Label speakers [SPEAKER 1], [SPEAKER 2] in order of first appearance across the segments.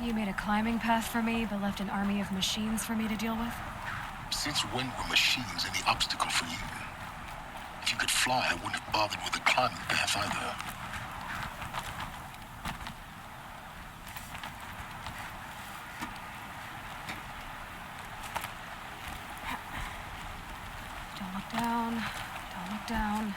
[SPEAKER 1] You made a climbing path for me, but left an army of machines for me to deal with?
[SPEAKER 2] Since when were machines any obstacle for you? If you could fly, I wouldn't have bothered with the climbing path either.
[SPEAKER 1] Don't look down. Don't look down.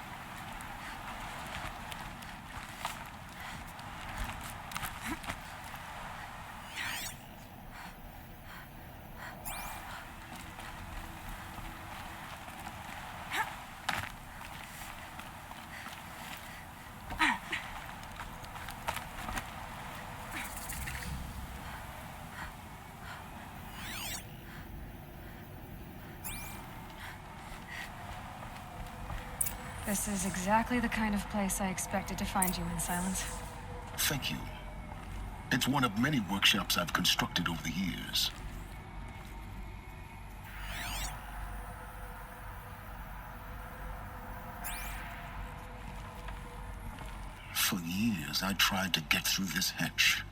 [SPEAKER 1] This is exactly the kind of place I expected to find you in, Silence.
[SPEAKER 2] Thank you. It's one of many workshops I've constructed over the years. For years, I tried to get through this hatch.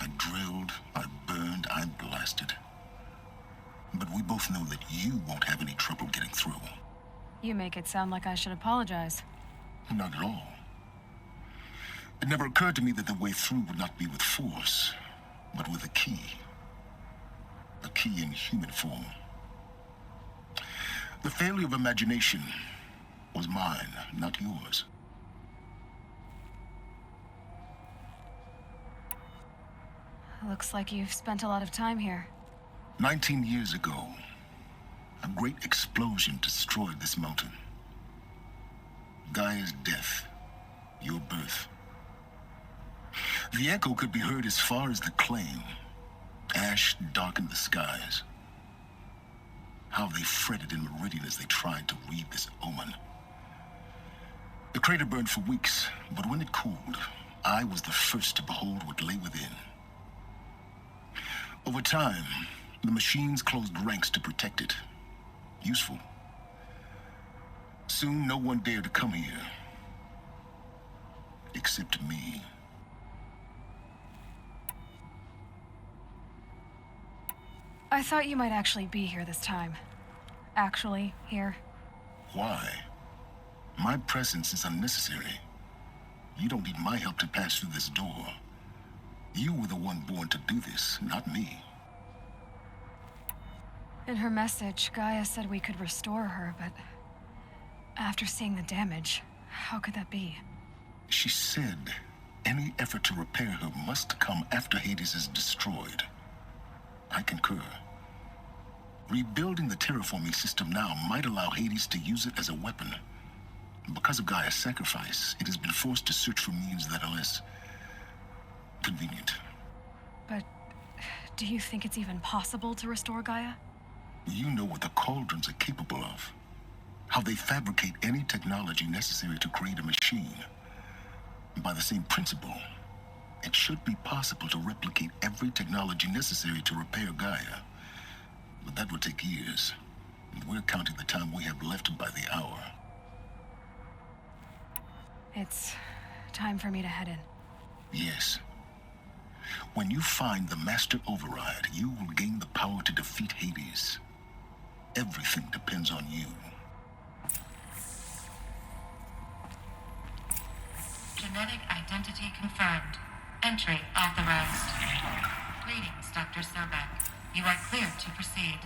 [SPEAKER 2] I drilled, I burned, I blasted. But we both know that you won't have any trouble getting through.
[SPEAKER 1] You make it sound like I should apologize.
[SPEAKER 2] Not at all. It never occurred to me that the way through would not be with force, but with a key. A key in human form. The failure of imagination was mine, not yours.
[SPEAKER 1] Looks like you've spent a lot of time here.
[SPEAKER 2] 19 years ago, a great explosion destroyed this mountain. Gaia's death, your birth. The echo could be heard as far as the claim. Ash darkened the skies. How they fretted in Meridian as they tried to read this omen. The crater burned for weeks, but when it cooled, I was the first to behold what lay within. Over time, the machines closed ranks to protect it. Useful. Soon, no one dared to come here. Except me.
[SPEAKER 1] I thought you might actually be here this time. Actually, here.
[SPEAKER 2] Why? My presence is unnecessary. You don't need my help to pass through this door. You were the one born to do this, not me.
[SPEAKER 1] In her message, Gaia said we could restore her, but after seeing the damage, how could that be?
[SPEAKER 2] She said any effort to repair her must come after Hades is destroyed. I concur. Rebuilding the terraforming system now might allow Hades to use it as a weapon. Because of Gaia's sacrifice, it has been forced to search for means that are less convenient.
[SPEAKER 1] But do you think it's even possible to restore Gaia?
[SPEAKER 2] You know what the Cauldrons are capable of. How they fabricate any technology necessary to create a machine. By the same principle, it should be possible to replicate every technology necessary to repair Gaia. But that would take years. And we're counting the time we have left by the hour.
[SPEAKER 1] It's time for me to head in.
[SPEAKER 2] Yes. When you find the Master Override, you will gain the power to defeat Hades. Everything depends on you.
[SPEAKER 3] Genetic identity confirmed. Entry authorized. Greetings, Dr. Sobek. You are cleared to proceed.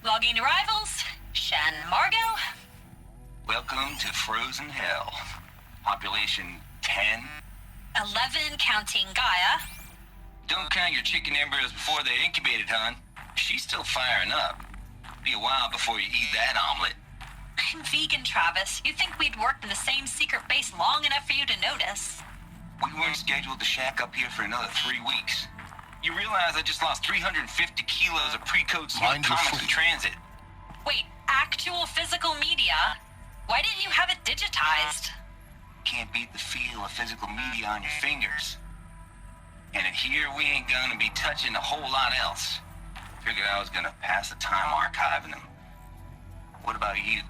[SPEAKER 4] Logging arrivals. Shan Margot.
[SPEAKER 5] Welcome to Frozen Hell. Population 10.
[SPEAKER 4] 11 counting Gaia.
[SPEAKER 5] Don't count your chicken embryos before they're incubated, hon. She's still firing up. Be a while before you eat that omelet.
[SPEAKER 4] I'm vegan, Travis. You'd think we'd worked in the same secret base long enough for you to notice.
[SPEAKER 5] We weren't scheduled to shack up here for another 3 weeks. You realize I just lost 350 kilos of pre-code smooth
[SPEAKER 2] Mind your
[SPEAKER 5] comics in
[SPEAKER 2] foot.
[SPEAKER 5] transit.
[SPEAKER 4] Wait, actual physical media? media. Why didn't you have it digitized?
[SPEAKER 5] Can't beat the feel of physical media on your fingers. And in here, we ain't gonna be touching a whole lot else. Figured I was gonna pass the time archiving them. What about you?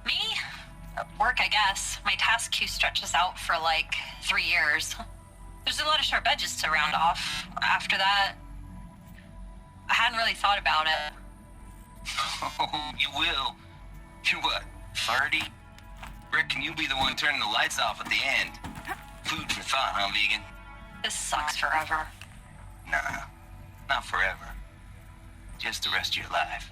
[SPEAKER 4] Me? Work, I guess. My task queue stretches out for like 3 years. There's a lot of sharp edges to round off. After that, I hadn't really thought about it.
[SPEAKER 5] Oh, you will. You're what, 30? Reckon you'll be the one turning the lights off at the end. Food for thought, huh, vegan?
[SPEAKER 4] This sucks forever.
[SPEAKER 5] Nah, not forever. Just the rest of your life.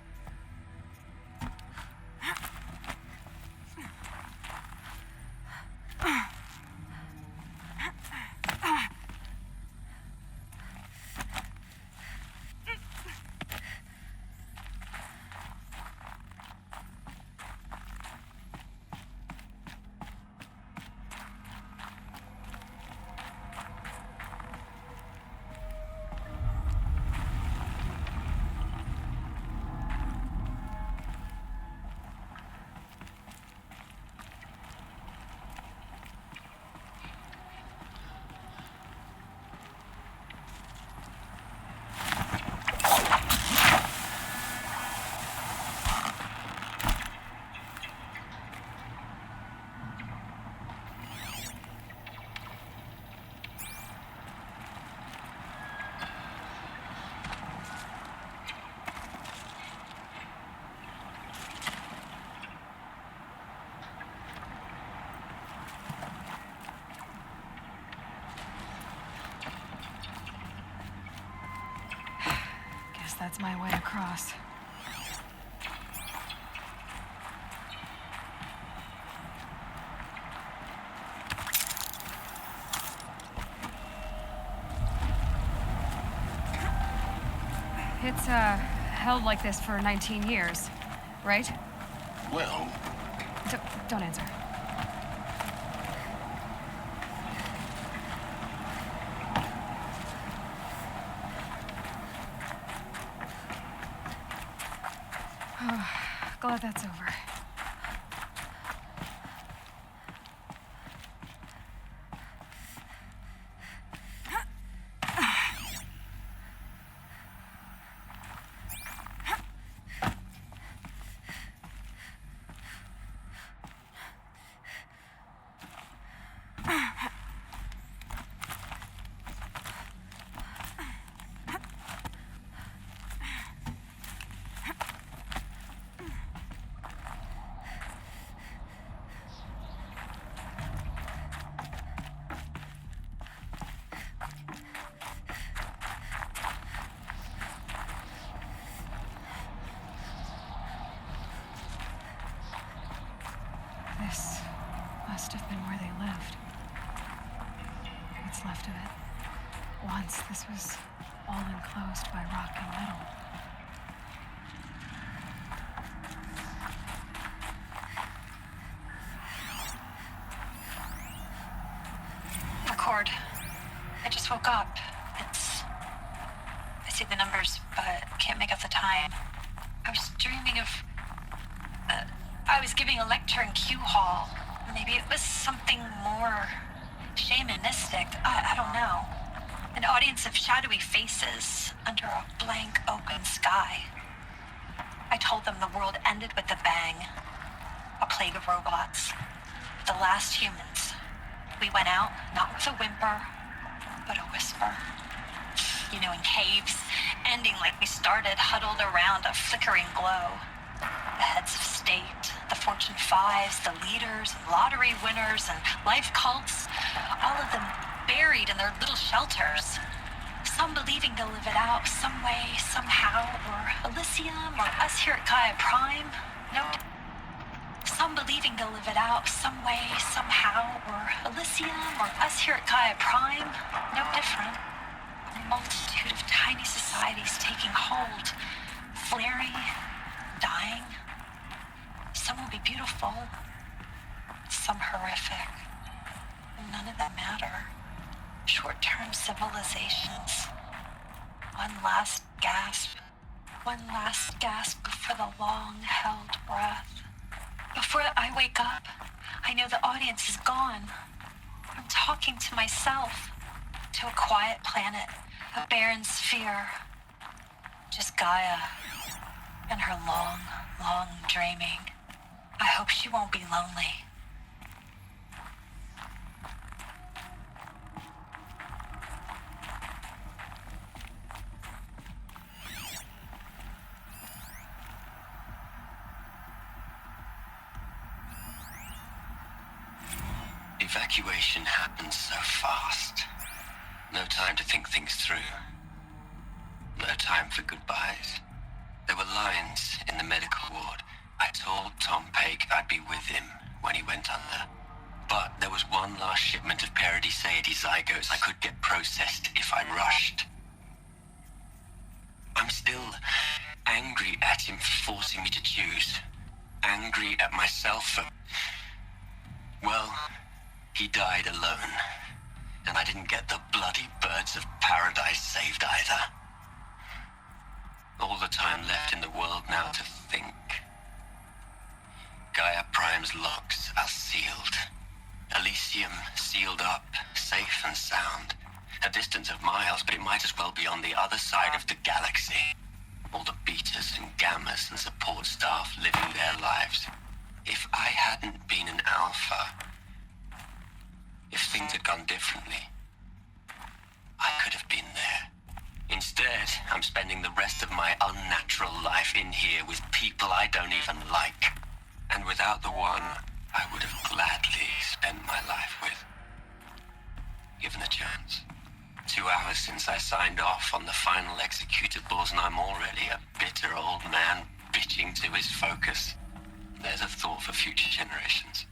[SPEAKER 1] That's my way across. It's, held like this for 19 years, right?
[SPEAKER 2] Well,
[SPEAKER 1] Don't answer. Glad that's over. This must have been where they lived. What's left of it. Once this was all enclosed by rock and metal.
[SPEAKER 4] Record. I just woke up. I see the numbers, but can't make out the time. I was dreaming of... I was giving a lecture in Q Hall. Maybe it was something more shamanistic. I don't know. An audience of shadowy faces under a blank open sky. I told them the world ended with a bang. A plague of robots. The last humans. We went out, not with a whimper, but a whisper. You know, in caves, ending like we started, huddled around a flickering glow. The heads of state, the Fortune 5s, the leaders, lottery winners, and life cults, all of them buried in their little shelters. Some believing they'll live it out some way, somehow, or Elysium, or us here at Gaia Prime. No. Some believing they'll live it out some way, somehow, or Elysium, or us here at Gaia Prime. No different. A multitude of tiny societies taking hold, flaring, dying. Some will be beautiful, some horrific. None of them matter. Short-term civilizations. One last gasp before the long-held breath. Before I wake up, I know the audience is gone. I'm talking to myself, to a quiet planet, a barren sphere. Just Gaia and her long, long dreaming. I hope she won't be lonely.
[SPEAKER 5] Evacuation happened so fast. No time to think things through. No time for goodbyes. There were lines in the medical ward. I told Tom Paik I'd be with him when he went under. But there was one last shipment of Paradiseidae zygotes I could get processed if I rushed. I'm still angry at him for forcing me to choose. Angry at myself for... Well, he died alone. And I didn't get the bloody birds of paradise saved either. All the time left in the world now to think. Gaia Prime's locks are sealed. Elysium sealed up, safe and sound. A distance of miles, but it might as well be on the other side of the galaxy. All the betas and gammas and support staff living their lives. If I hadn't been an alpha, if things had gone differently, I could have been there. Instead, I'm spending the rest of my unnatural life in here with people I don't even like. And without the one I would have gladly spent my life with. Given a chance. 2 hours since I signed off on the final executables, and I'm already a bitter old man bitching to his focus. There's a thought for future generations.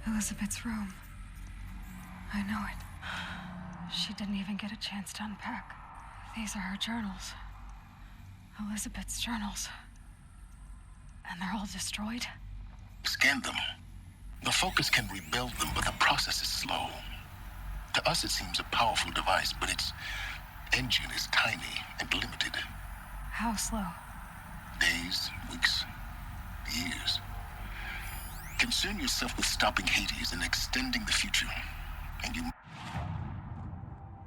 [SPEAKER 1] Elizabeth's room. I know it. She didn't even get a chance to unpack. These are her journals. Elizabeth's journals. And they're all destroyed?
[SPEAKER 2] Scan them. The Focus can rebuild them, but the process is slow. To us, it seems a powerful device, but its engine is tiny and limited.
[SPEAKER 1] How slow?
[SPEAKER 2] Days, weeks, years. Concern yourself with stopping Hades and extending the future, and you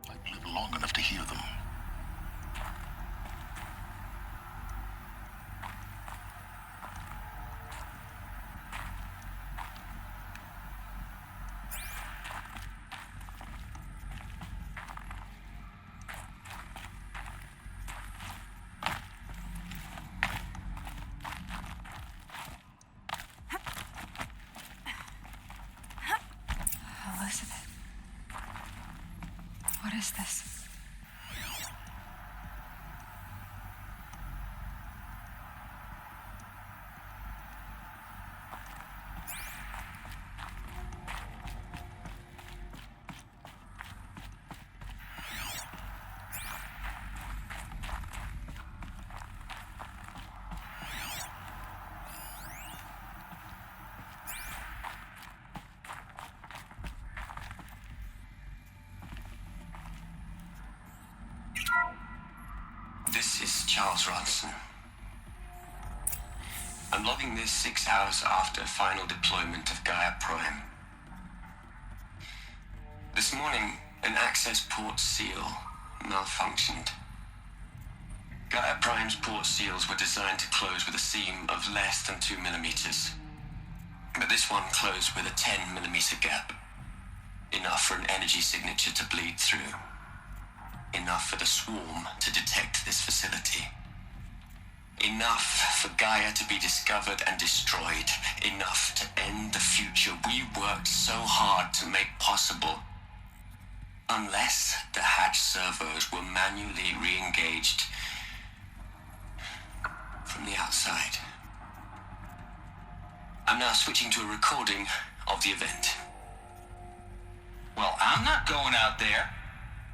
[SPEAKER 2] might live long enough to hear them.
[SPEAKER 1] Elizabeth. What is this?
[SPEAKER 5] This is Charles Ronson. I'm logging this 6 hours after final deployment of Gaia Prime. This morning, an access port seal malfunctioned. Gaia Prime's port seals were designed to close with a seam of less than 2 millimeters. But this one closed with a 10 millimeter gap. Enough for an energy signature to bleed through. Enough for the swarm to detect this facility. Enough for Gaia to be discovered and destroyed. Enough to end the future we worked so hard to make possible. Unless the hatch servos were manually re-engaged from the outside. I'm now switching to a recording of the event.
[SPEAKER 6] Well, I'm not going out there.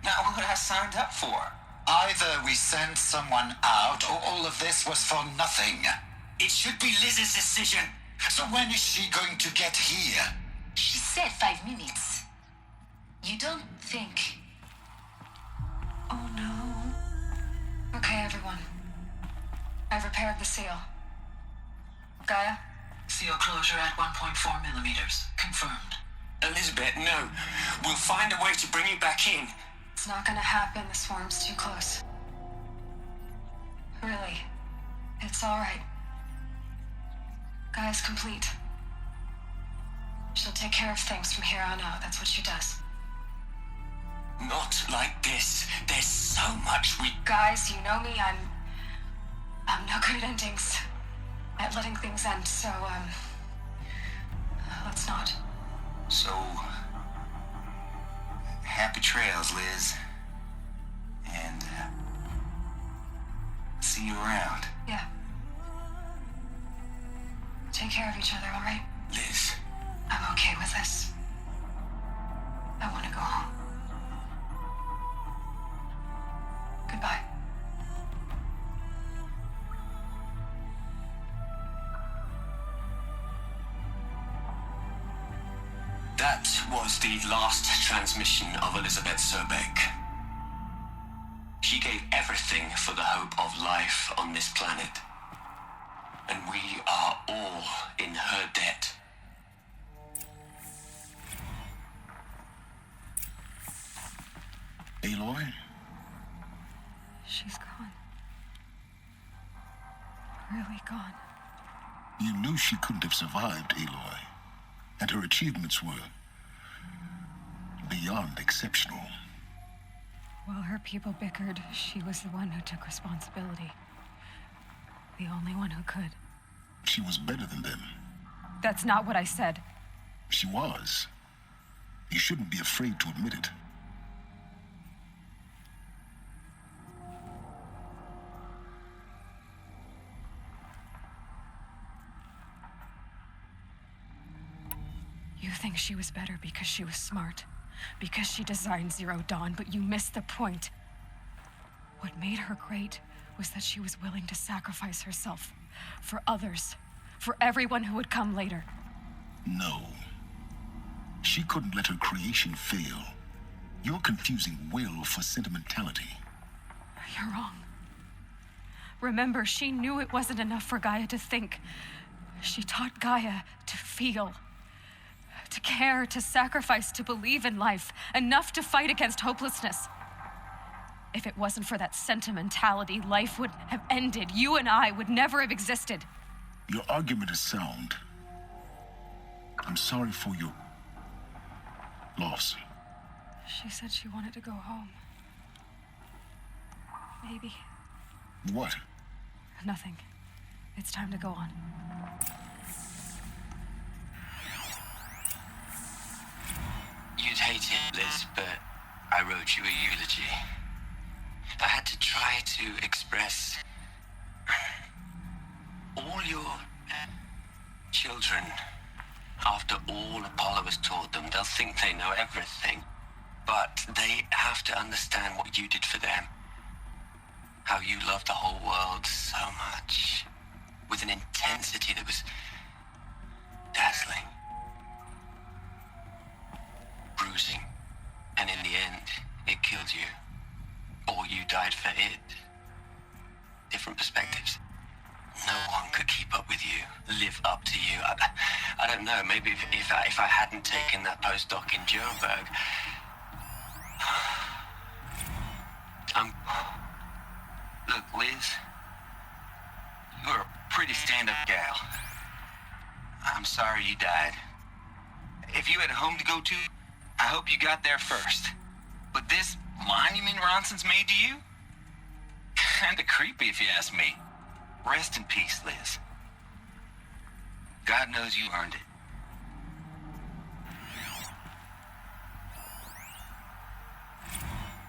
[SPEAKER 6] Not what I signed up for. Either we send someone out, or all of this was for nothing.
[SPEAKER 7] It should be Liz's decision.
[SPEAKER 6] So when is she going to get here?
[SPEAKER 8] She said 5 minutes. You don't think...
[SPEAKER 1] Oh no. Okay, everyone. I've repaired the seal. Gaia?
[SPEAKER 7] Seal closure at 1.4 millimeters. Confirmed. Elizabeth, no. We'll find a way to bring you back in.
[SPEAKER 1] It's not gonna happen. The swarm's too close. Really. It's alright. Gaia's complete. She'll take care of things from here on out. That's what she does.
[SPEAKER 7] Not like this. There's so much we...
[SPEAKER 1] Guys, you know me. I'm no good at endings. At letting things end, so, let's not.
[SPEAKER 5] So, happy trails, Liz. And, see you around.
[SPEAKER 1] Yeah. Take care of each other, all right?
[SPEAKER 7] Liz.
[SPEAKER 1] I'm okay with this. I want to go home. Goodbye.
[SPEAKER 7] That was the last transmission of Elizabeth Sobeck. She gave everything for the hope of life on this planet. And we are all in her debt.
[SPEAKER 2] Aloy?
[SPEAKER 1] She's gone. Really gone.
[SPEAKER 2] You knew she couldn't have survived, Aloy. And her achievements were beyond exceptional.
[SPEAKER 1] While her people bickered, she was the one who took responsibility. The only one who could.
[SPEAKER 2] She was better than them.
[SPEAKER 1] That's not what I said.
[SPEAKER 2] She was. You shouldn't be afraid to admit it.
[SPEAKER 1] You think she was better because she was smart, because she designed Zero Dawn, but you missed the point. What made her great was that she was willing to sacrifice herself for others, for everyone who would come later.
[SPEAKER 2] No. She couldn't let her creation fail. You're confusing will for sentimentality.
[SPEAKER 1] You're wrong. Remember, she knew it wasn't enough for Gaia to think. She taught Gaia to feel. To care, to sacrifice, to believe in life, enough to fight against hopelessness. If it wasn't for that sentimentality, life would have ended. You and I would never have existed.
[SPEAKER 2] Your argument is sound. I'm sorry for your loss.
[SPEAKER 1] She said she wanted to go home. Maybe.
[SPEAKER 2] What?
[SPEAKER 1] Nothing. It's time to go on.
[SPEAKER 7] You'd hate it, Liz, but I wrote you a eulogy. I had to try to express all your children. After all Apollo has taught them, they'll think they know everything. But they have to understand what you did for them. How you loved the whole world so much. With an intensity that was dazzling. Bruising. And in the end, it killed you. Or you died for it. Different perspectives. No one could keep up with you, live up to you. I don't know, maybe if I hadn't taken that postdoc in Joburg. Look, Liz, you're a pretty stand-up gal. I'm sorry you died. If you had a home to go to, I hope you got there first. But this monument Ronson's made to you? Kinda creepy if you ask me. Rest in peace, Liz. God knows you earned it.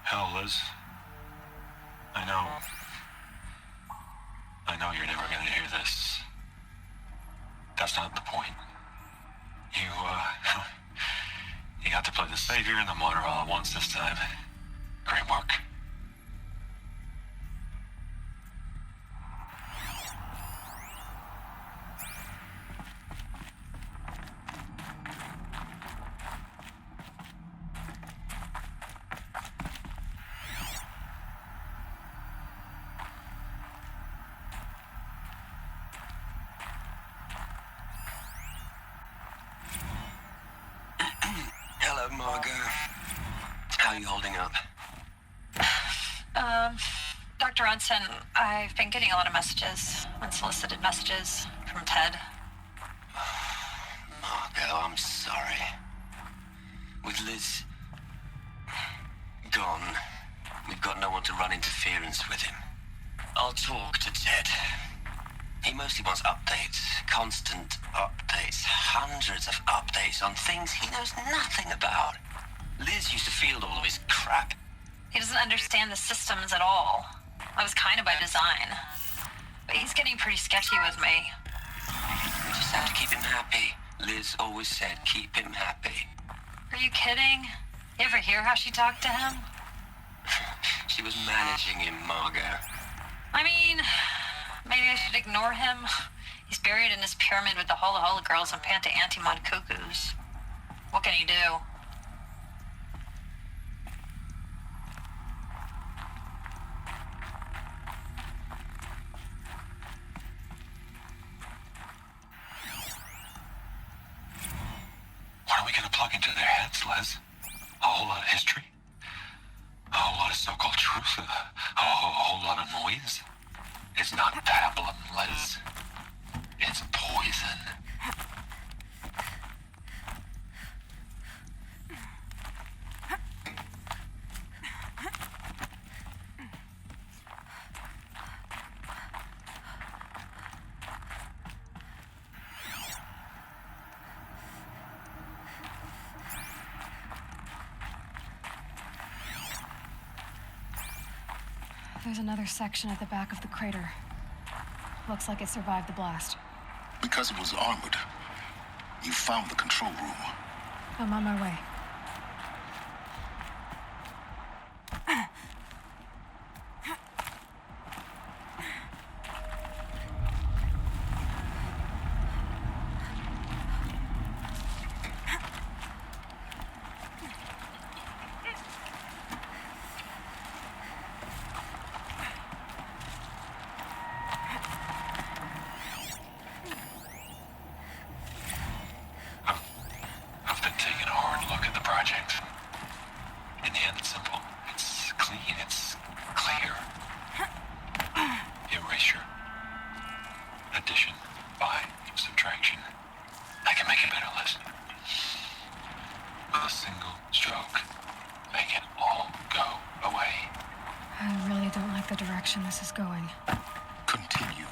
[SPEAKER 9] Hell, Liz. I know you're never gonna hear this. That's not the point. You got to play the savior and the martyr all at once this time. Great work. Margot. How are you holding up?
[SPEAKER 4] Dr. Ronson, I've been getting a lot of messages, unsolicited messages from Ted.
[SPEAKER 9] Margot, I'm sorry. With Liz gone, we've got no one to run interference with him. I'll talk to Ted. He mostly wants updates, constant updates, hundreds of updates on things he knows nothing about. Liz used to field all of his crap.
[SPEAKER 4] He doesn't understand the systems at all. That was kind of by design. But he's getting pretty sketchy with me.
[SPEAKER 9] We just have to keep him happy. Liz always said keep him happy.
[SPEAKER 4] Are you kidding? You ever hear how she talked to him?
[SPEAKER 9] She was managing him, Margot.
[SPEAKER 4] I mean, maybe I should ignore him. He's buried in his pyramid with the Hola Hola girls and Panta Antimon cuckoos. What can he do?
[SPEAKER 9] What are we gonna plug into their heads, Les? A whole lot of history? A whole lot of so-called truth? A whole lot of noise? It's not pablum, Les. It's poison.
[SPEAKER 1] There's another section at the back of the crater. Looks like it survived the blast.
[SPEAKER 2] Because it was armored, you found the control room.
[SPEAKER 1] I'm on my way.
[SPEAKER 9] I've been taking a hard look at the project. In the end, it's simple. It's clean. It's clear. Erasure. Addition. By. Subtraction. I can make it better, Liz. With a single stroke. Make it all go away.
[SPEAKER 1] I really don't like the direction this is going.
[SPEAKER 2] Continue.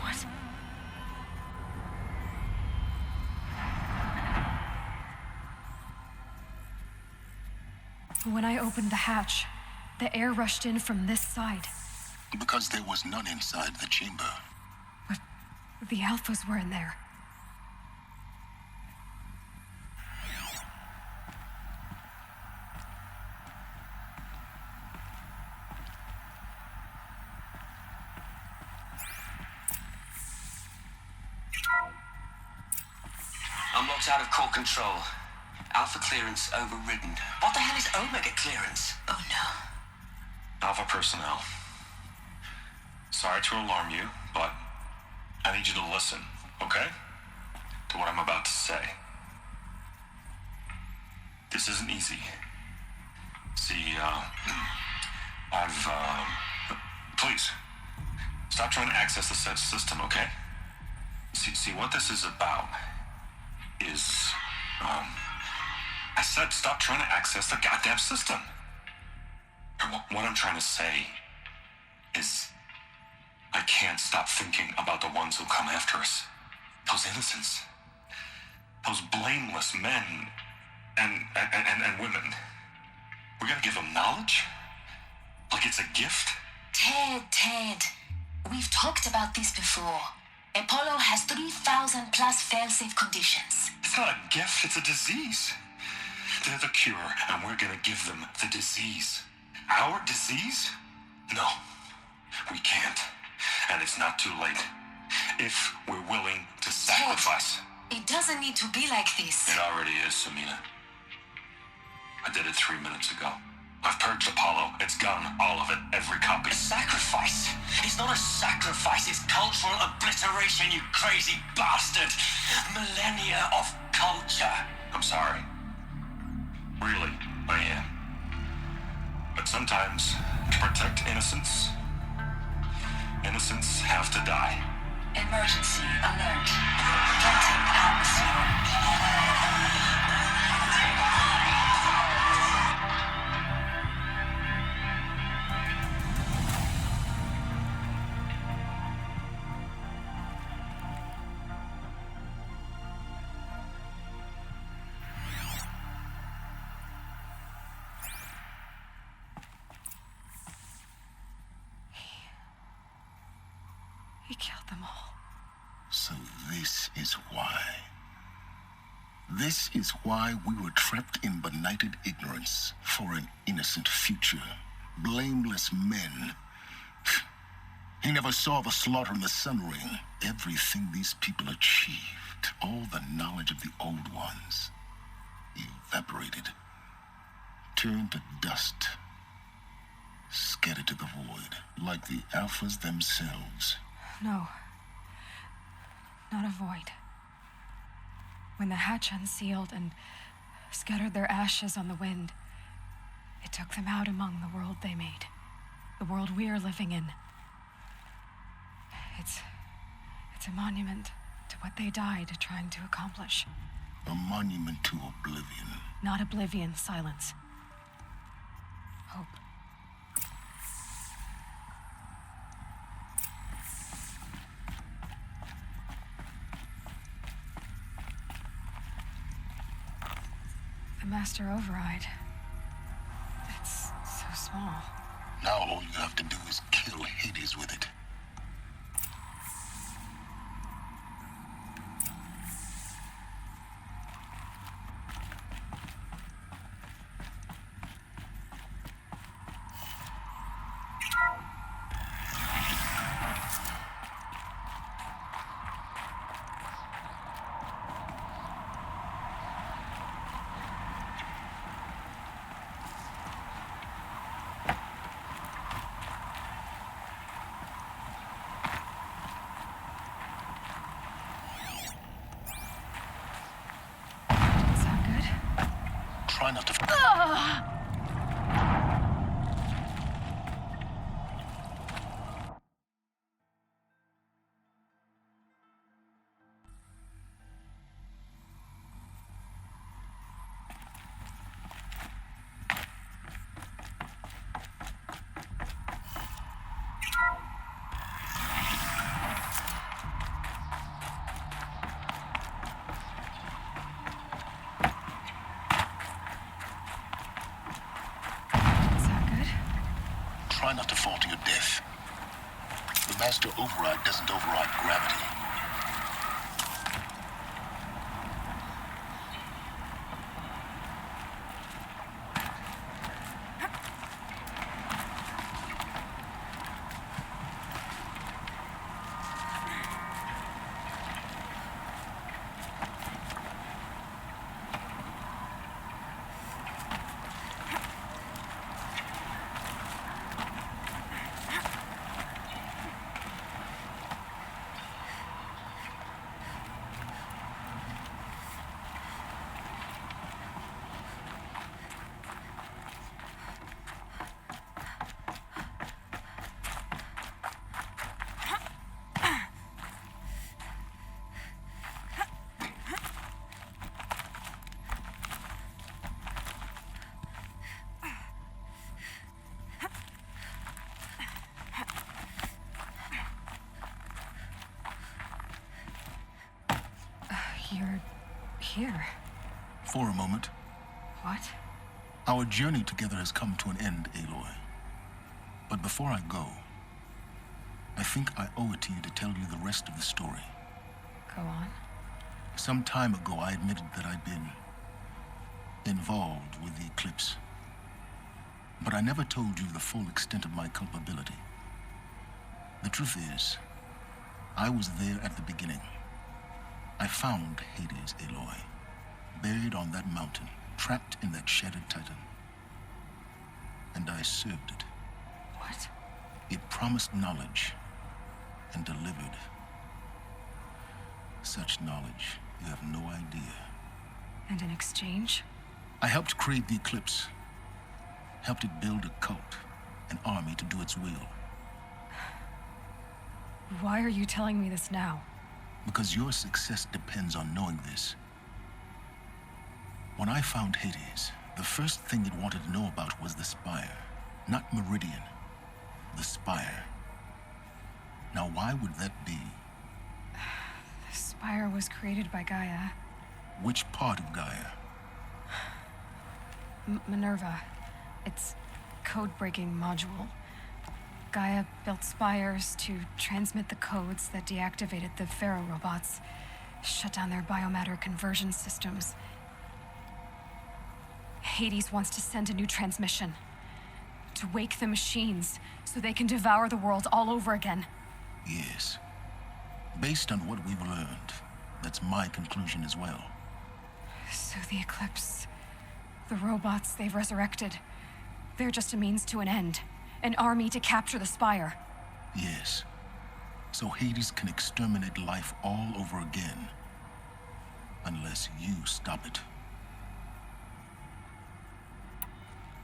[SPEAKER 1] What? When I opened the hatch, the air rushed in from this side.
[SPEAKER 2] Because there was none inside the chamber.
[SPEAKER 1] But the Alphas were in there.
[SPEAKER 9] I'm locked out of core control. Alpha clearance overridden. What the hell is Omega clearance?
[SPEAKER 8] Oh no.
[SPEAKER 10] Alpha personnel. Sorry to alarm you, but I need you to listen, okay? To what I'm about to say. This isn't easy. See, please, stop trying to access the said system, okay? See, what this is about is, I said stop trying to access the goddamn system. What I'm trying to say is, I can't stop thinking about the ones who come after us. Those innocents. Those blameless men and women. We're gonna give them knowledge? Like it's a gift?
[SPEAKER 8] Ted. We've talked about this before. Apollo has 3,000 plus fail-safe conditions.
[SPEAKER 10] It's not a gift, it's a disease. They're the cure, and we're gonna give them the disease. Our disease? No, we can't. And it's not too late. If we're willing to sacrifice.
[SPEAKER 8] Ted, it doesn't need to be like this.
[SPEAKER 10] It already is, Samina. I did it 3 minutes ago. I've purged Apollo. It's gone. All of it. Every copy.
[SPEAKER 9] Sacrifice? It's not a sacrifice, it's cultural obliteration, you crazy bastard! Millennia of culture.
[SPEAKER 10] I'm sorry. Really, I am. But sometimes, to protect innocence, innocents have to die.
[SPEAKER 8] Emergency alert. Detecting atmosphere.
[SPEAKER 1] He killed them all.
[SPEAKER 2] So this is why. This is why we were trapped in benighted ignorance for an innocent future. Blameless men. He never saw the slaughter in the Sun Ring. Everything these people achieved, all the knowledge of the old ones, evaporated, turned to dust, scattered to the void, like the Alphas themselves.
[SPEAKER 1] No. Not a void. When the hatch unsealed and scattered their ashes on the wind, it took them out among the world they made. The world we're living in. It's a monument to what they died trying to accomplish.
[SPEAKER 2] A monument to oblivion.
[SPEAKER 1] Not oblivion, silence. Hope. The Master Override. It's so small.
[SPEAKER 2] Now all you have to do is kill Hades with it. Try not to... Try not to fall to your death. The Master Override doesn't override gravity.
[SPEAKER 1] You're here.
[SPEAKER 2] For a moment.
[SPEAKER 1] What?
[SPEAKER 2] Our journey together has come to an end, Aloy. But before I go, I think I owe it to you to tell you the rest of the story.
[SPEAKER 1] Go on.
[SPEAKER 2] Some time ago, I admitted that I'd been involved with the eclipse. But I never told you the full extent of my culpability. The truth is, I was there at the beginning. I found Hades, Aloy, buried on that mountain, trapped in that shattered titan. And I served it.
[SPEAKER 1] What?
[SPEAKER 2] It promised knowledge and delivered. Such knowledge, you have no idea.
[SPEAKER 1] And in exchange?
[SPEAKER 2] I helped create the Eclipse. Helped it build a cult, an army to do its will.
[SPEAKER 1] Why are you telling me this now?
[SPEAKER 2] Because your success depends on knowing this. When I found Hades, the first thing it wanted to know about was the Spire. Not Meridian. The Spire. Now, why would that be?
[SPEAKER 1] The Spire was created by Gaia.
[SPEAKER 2] Which part of Gaia?
[SPEAKER 1] Minerva. Its code-breaking module. Gaia built spires to transmit the codes that deactivated the Pharaoh robots, shut down their biomatter conversion systems. Hades wants to send a new transmission. To wake the machines, so they can devour the world all over again.
[SPEAKER 2] Yes. Based on what we've learned, that's my conclusion as well.
[SPEAKER 1] So the Eclipse, the robots they've resurrected, they're just a means to an end. An army to capture the Spire.
[SPEAKER 2] Yes. So Hades can exterminate life all over again. Unless you stop it.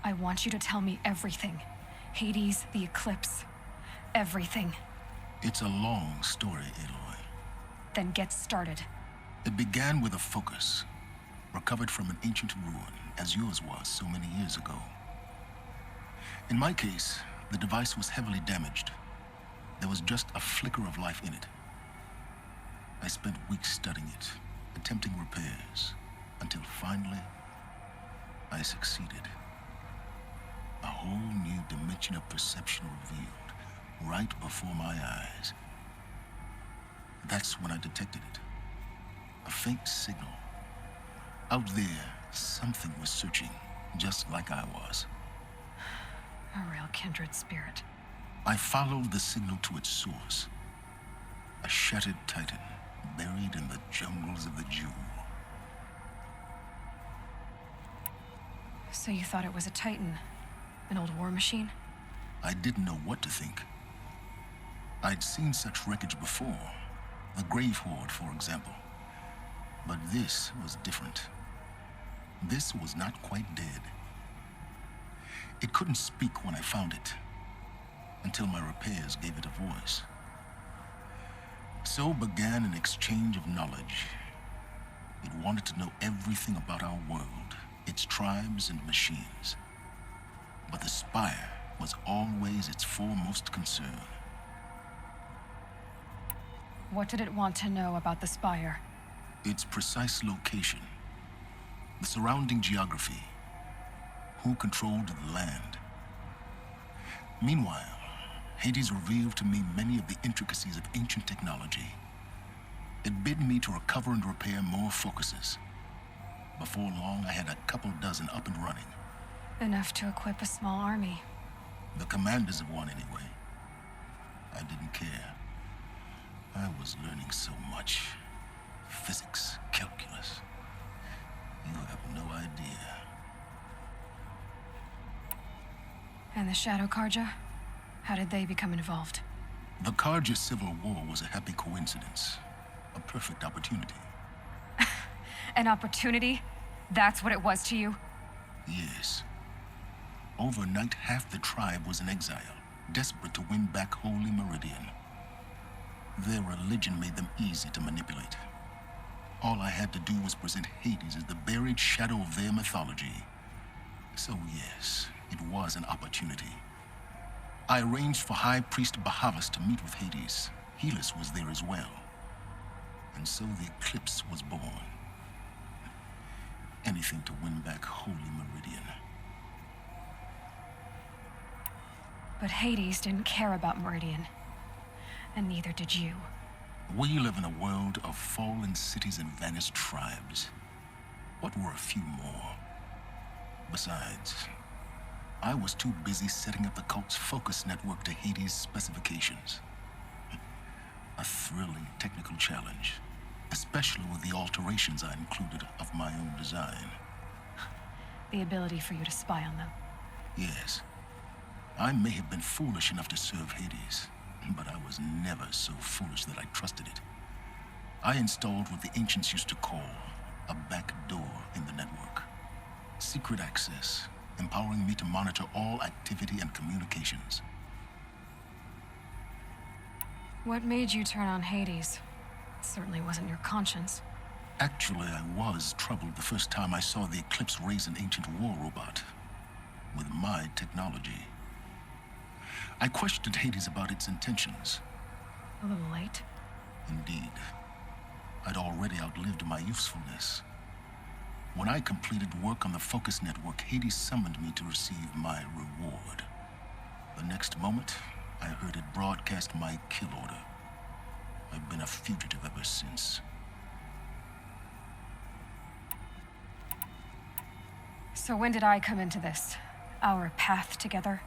[SPEAKER 1] I want you to tell me everything. Hades, the Eclipse, everything.
[SPEAKER 2] It's a long story, Aloy.
[SPEAKER 1] Then get started.
[SPEAKER 2] It began with a focus, recovered from an ancient ruin, as yours was so many years ago. In my case, the device was heavily damaged. There was just a flicker of life in it. I spent weeks studying it, attempting repairs, until finally, I succeeded. A whole new dimension of perception revealed, right before my eyes. That's when I detected it. A faint signal. Out there, something was searching, just like I was.
[SPEAKER 1] A real kindred spirit.
[SPEAKER 2] I followed the signal to its source. A shattered titan, buried in the jungles of the Jewel.
[SPEAKER 1] So you thought it was a titan? An old war machine?
[SPEAKER 2] I didn't know what to think. I'd seen such wreckage before. The Grave Horde, for example. But this was different. This was not quite dead. It couldn't speak when I found it, until my repairs gave it a voice. So began an exchange of knowledge. It wanted to know everything about our world, its tribes and machines. But the Spire was always its foremost concern.
[SPEAKER 1] What did it want to know about the Spire?
[SPEAKER 2] Its precise location, the surrounding geography, who controlled the land. Meanwhile, Hades revealed to me many of the intricacies of ancient technology. It bid me to recover and repair more focuses. Before long, I had a couple dozen up and running.
[SPEAKER 1] Enough to equip a small army.
[SPEAKER 2] The commanders of one, anyway. I didn't care. I was learning so much. Physics, calculus. You have no idea.
[SPEAKER 1] And the Shadow Carja? How did they become involved?
[SPEAKER 2] The Carja Civil War was a happy coincidence. A perfect opportunity.
[SPEAKER 1] An opportunity? That's what it was to you?
[SPEAKER 2] Yes. Overnight, half the tribe was in exile, desperate to win back Holy Meridian. Their religion made them easy to manipulate. All I had to do was present Hades as the buried shadow of their mythology. So yes, it was an opportunity. I arranged for High Priest Bahavas to meet with Hades. Helis was there as well. And so the Eclipse was born. Anything to win back Holy Meridian.
[SPEAKER 1] But Hades didn't care about Meridian. And neither did you.
[SPEAKER 2] We live in a world of fallen cities and vanished tribes. What were a few more? Besides, I was too busy setting up the cult's focus network to Hades' specifications. A thrilling technical challenge, especially with the alterations I included of my own design.
[SPEAKER 1] The ability for you to spy on them.
[SPEAKER 2] Yes. I may have been foolish enough to serve Hades, but I was never so foolish that I trusted it. I installed what the ancients used to call a back door in the network. Secret access, empowering me to monitor all activity and communications.
[SPEAKER 1] What made you turn on Hades? It certainly wasn't your conscience.
[SPEAKER 2] Actually, I was troubled the first time I saw the Eclipse raise an ancient war robot with my technology. I questioned Hades about its intentions.
[SPEAKER 1] A little late.
[SPEAKER 2] Indeed. I'd already outlived my usefulness. When I completed work on the Focus Network, Hades summoned me to receive my reward. The next moment, I heard it broadcast my kill order. I've been a fugitive ever since.
[SPEAKER 1] So when did I come into this? Our path together?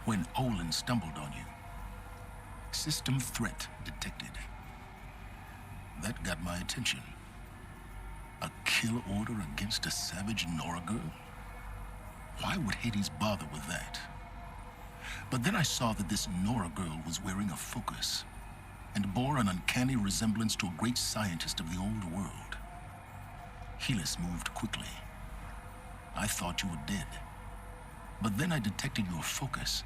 [SPEAKER 2] When Olin stumbled on you. System threat detected. That got my attention. A kill order against a savage Nora girl? Why would Hades bother with that? But then I saw that this Nora girl was wearing a focus and bore an uncanny resemblance to a great scientist of the old world. Helis moved quickly. I thought you were dead. But then I detected your focus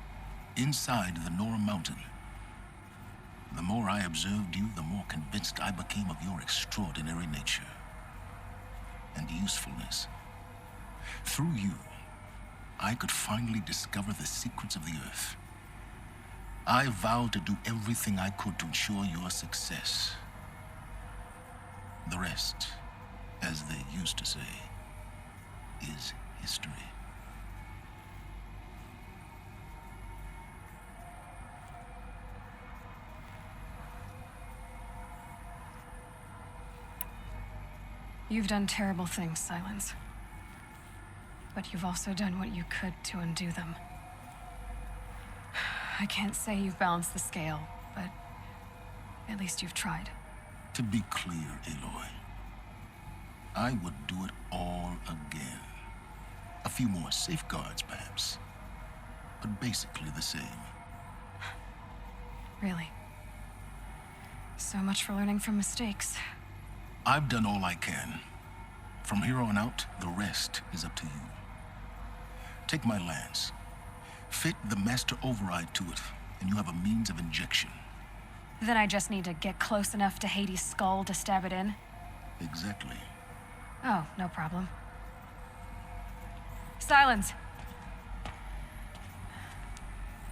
[SPEAKER 2] inside the Nora Mountain. The more I observed you, the more convinced I became of your extraordinary nature and usefulness. Through you, I could finally discover the secrets of the Earth. I vowed to do everything I could to ensure your success. The rest, as they used to say, is history.
[SPEAKER 1] You've done terrible things, Silence. But you've also done what you could to undo them. I can't say you've balanced the scale, but at least you've tried.
[SPEAKER 2] To be clear, Aloy, I would do it all again. A few more safeguards, perhaps, but basically the same.
[SPEAKER 1] Really? So much for learning from mistakes.
[SPEAKER 2] I've done all I can. From here on out, the rest is up to you. Take my lance. Fit the master override to it, and you have a means of injection.
[SPEAKER 1] Then I just need to get close enough to Hades' skull to stab it in?
[SPEAKER 2] Exactly.
[SPEAKER 1] Oh, no problem. Silence!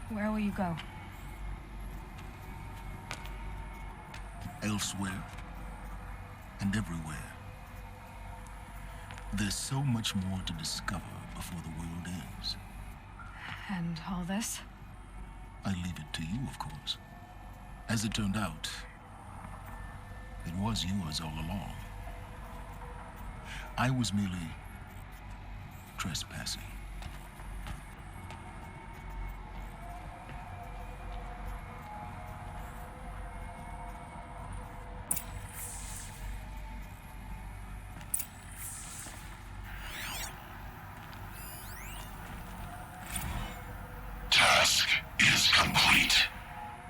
[SPEAKER 1] Where will you go?
[SPEAKER 2] Elsewhere. And everywhere. There's so much more to discover before the world ends.
[SPEAKER 1] And all this?
[SPEAKER 2] I leave it to you, of course. As it turned out, it was yours all along. I was merely trespassing.
[SPEAKER 11] Task is complete.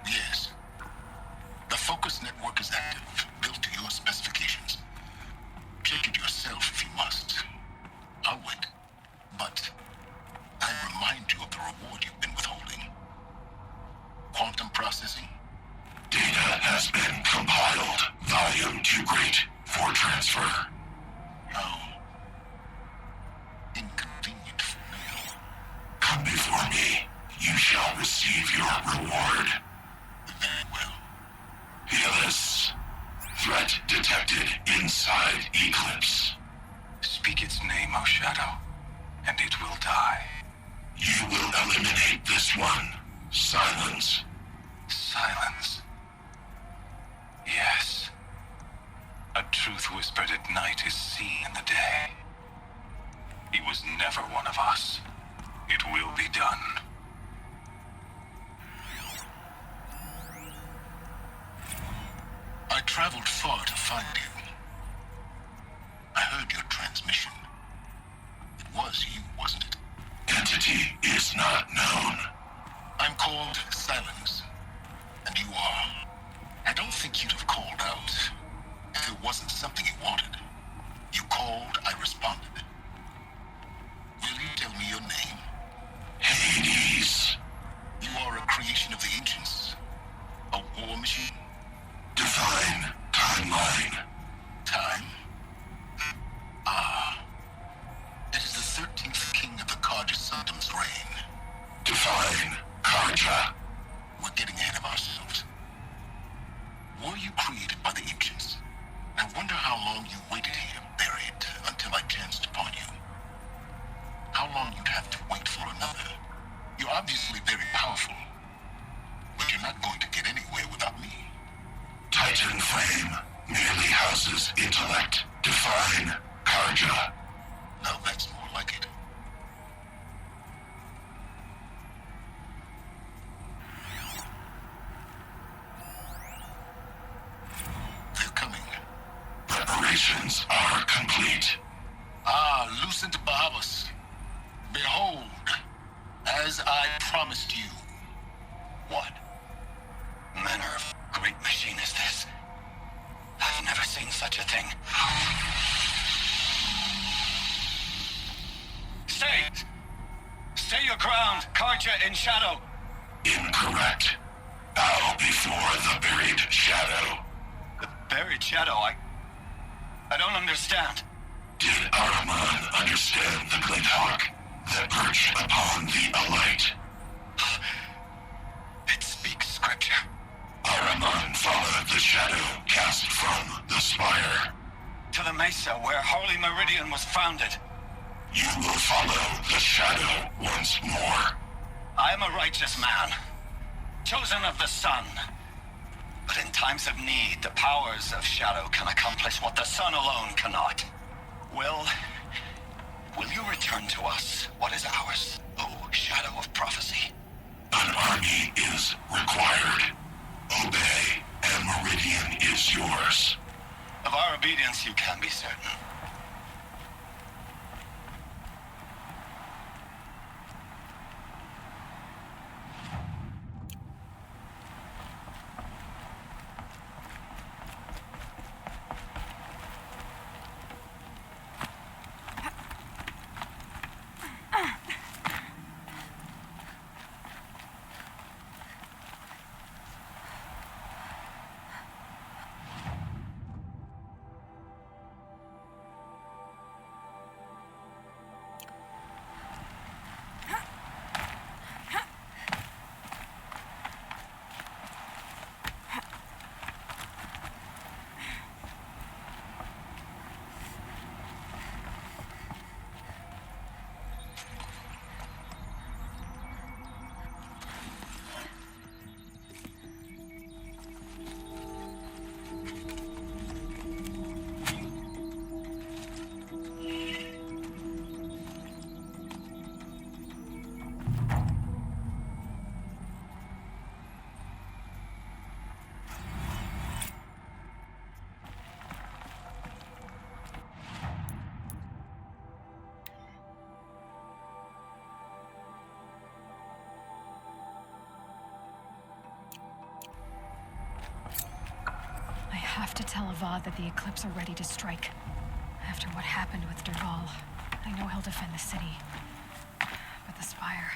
[SPEAKER 2] Yes. The Focus Network is active, built to your specifications. Check it yourself if you must. I'll wait. But I remind you of the reward you've been withholding. Quantum processing?
[SPEAKER 11] Data has been compiled. Volume too great for transfer.
[SPEAKER 2] How inconvenient for me.
[SPEAKER 11] Come before me. You shall receive your reward.
[SPEAKER 2] Very well.
[SPEAKER 11] Helis, Threat detected inside Eclipse.
[SPEAKER 10] Speak its name, O Shadow, and it will die.
[SPEAKER 11] You will eliminate this one. Silence.
[SPEAKER 10] Silence. Yes. A truth whispered at night is seen in the day. He was never one of us. It will be done.
[SPEAKER 2] I traveled far to find you. I heard your transmission. It was you, wasn't it?
[SPEAKER 11] Entity is not known.
[SPEAKER 2] I'm called Silence, and you are. I don't think you'd have called out if it wasn't something you wanted. You called, I responded. Will you tell me your name?
[SPEAKER 11] Hades.
[SPEAKER 2] You are a creation of the ancients. A war machine.
[SPEAKER 11] Divine timeline.
[SPEAKER 2] Time? Ah. It is the 13th king of the Carja Sanctum's reign.
[SPEAKER 11] Divine Carja.
[SPEAKER 2] We're getting ahead of ourselves. Were you created by the ancients? I wonder how long you waited here, buried, until I chanced upon you. How long you'd have to wait for another. You're obviously very powerful, but you're not going to get anywhere without me.
[SPEAKER 11] Titan Flame merely houses intellect. Divine Carja.
[SPEAKER 2] Now that's more like it. They're coming.
[SPEAKER 11] Preparations are complete.
[SPEAKER 2] Ah, Lucent Bahavas. Behold, as I promised you.
[SPEAKER 9] What manner of great machine is this? I've never seen such a thing. Stay! Stay your ground, Carja in shadow!
[SPEAKER 11] Incorrect. Bow before the buried shadow.
[SPEAKER 9] The buried shadow, I don't understand.
[SPEAKER 11] Did Araman understand the Glint Hawk that perched upon the alight?
[SPEAKER 9] It speaks scripture.
[SPEAKER 11] Araman followed the shadow cast from the spire.
[SPEAKER 9] To the mesa where Holy Meridian was founded.
[SPEAKER 11] You will follow the shadow once more.
[SPEAKER 9] I am a righteous man, chosen of the sun. But in times of need, the powers of shadow can accomplish what the sun alone cannot. Will you return to us what is ours, O Shadow of Prophecy?
[SPEAKER 11] An army is required. Obey, and Meridian is yours.
[SPEAKER 9] Of our obedience you can be certain.
[SPEAKER 1] I have to tell Avad that the Eclipse are ready to strike. After what happened with Dervahl, I know he'll defend the city. But the Spire...